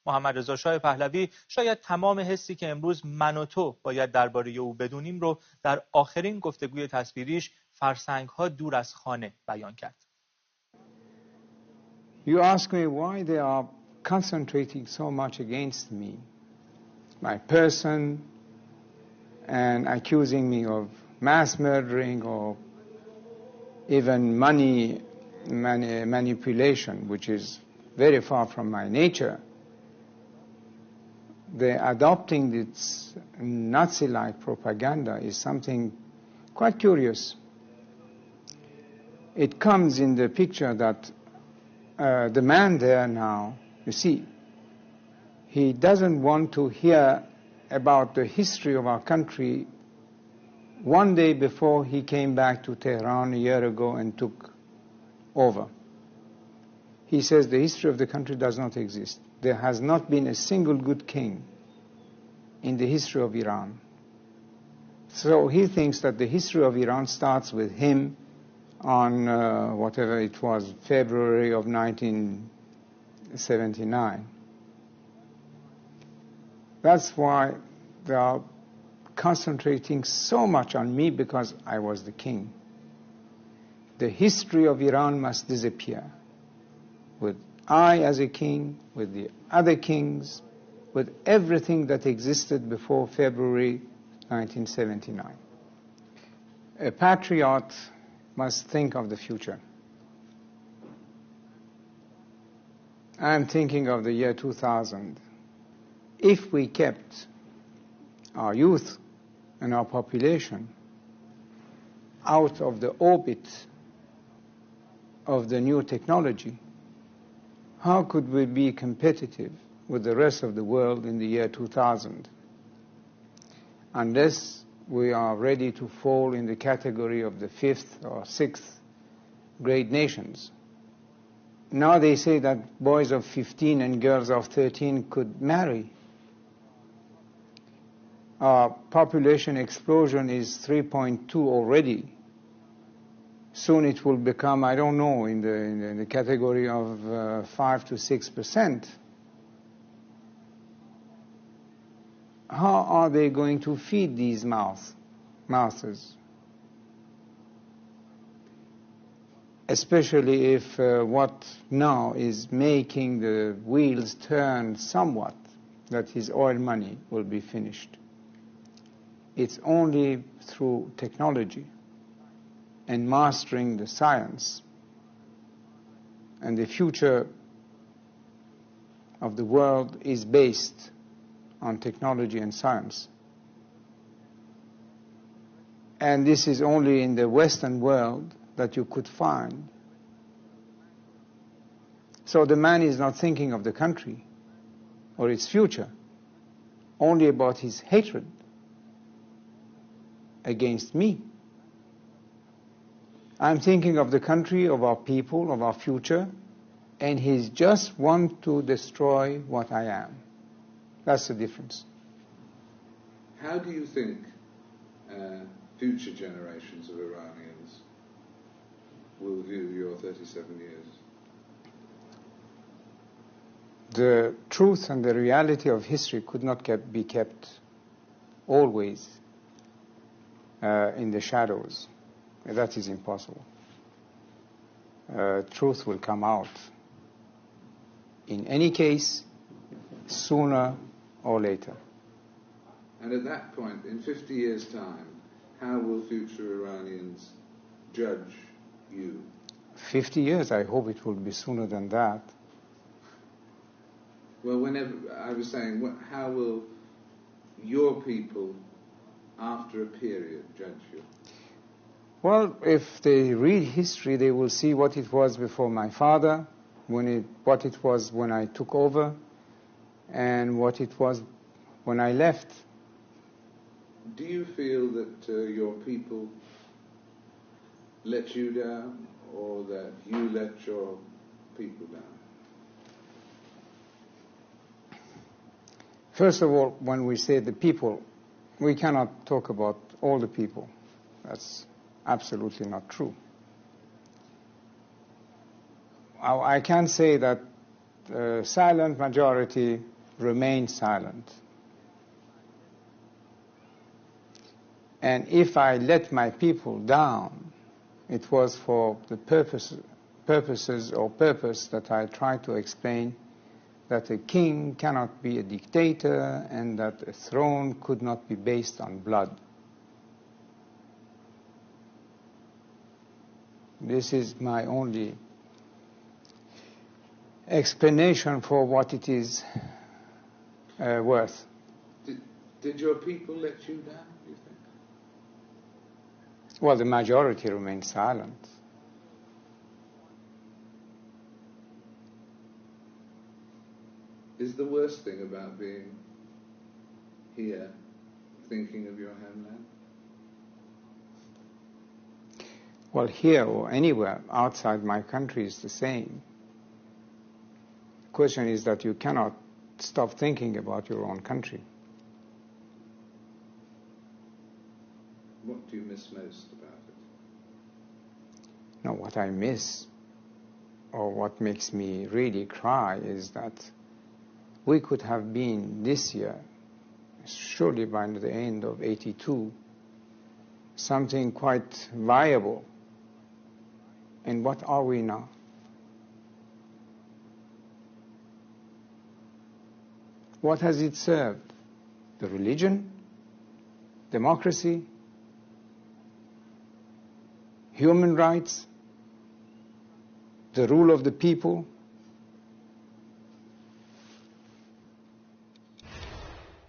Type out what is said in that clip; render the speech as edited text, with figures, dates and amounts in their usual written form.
محمد رضا شاه پهلوی شاید تمام حسی که امروز من و تو باید درباره او بدونیم رو در آخرین گفتگوی تصویریش فرسنگ‌ها دور از خانه بیان کرد. You ask me why they are concentrating so much against me, my person, and accusing me of mass murdering or even money manipulation, which is very far from my nature. The adopting this Nazi-like propaganda is something quite curious. It comes in the picture that the man there now, you see, he doesn't want to hear about the history of our country one day before he came back to Tehran a year ago and took over. He says the history of the country does not exist. There has not been a single good king in the history of Iran. So he thinks that the history of Iran starts with him on whatever it was, February of 1979. That's why they are concentrating so much on me, because I was the king. The history of Iran must disappear, with I as a king, with the other kings, with everything that existed before February 1979. A patriot must think of the future. I'm thinking of the year 2000. If we kept our youth and our population out of the orbit of the new technology, how could we be competitive with the rest of the world in the year 2000? Unless we are ready to fall in the category of the 5th or 6th grade nations. Now they say that boys of 15 and girls of 13 could marry. Our population explosion is 3.2 already. Soon it will become, I don't know, in the category of 5 to 6%. How are they going to feed these mouths? Especially if what now is making the wheels turn somewhat, that is oil money, will be finished. It's only through technology and mastering the science, and the future of the world is based on technology and science. And this is only in the Western world that you could find. So the man is not thinking of the country or its future, only about his hatred against me. I'm thinking of the country, of our people, of our future, and he just wants to destroy what I am. That's the difference. How do you think future generations of Iranians will view your 37 years? The truth and the reality of history could not be kept always in the shadows. That is impossible. Truth will come out. In any case, sooner or later. And at that point, in 50 years' time, how will future Iranians judge you? 50 years, I hope it will be sooner than that. Well, whenever, I was saying, how will your people, after a period, judge you? Well, if they read history, they will see what it was before my father, what it was when I took over, and what it was when I left. Do you feel that your people let you down, or that you let your people down? First of all, when we say the people, we cannot talk about all the people. That's absolutely not true. I can say that the silent majority remained silent. And if I let my people down, it was for the purpose that I tried to explain, that a king cannot be a dictator and that a throne could not be based on blood. This is my only explanation for what it is worth. Did your people let you down, do you think? Well, the majority remained silent. Is the worst thing about being here thinking of your homeland? Well, here or anywhere outside my country is the same. The question is that you cannot stop thinking about your own country. What do you miss most about it? No, what I miss, or what makes me really cry, is that we could have been this year, surely by the end of '82, something quite viable. And what are we now? What has it served? The religion? Democracy? Human rights? The rule of the people?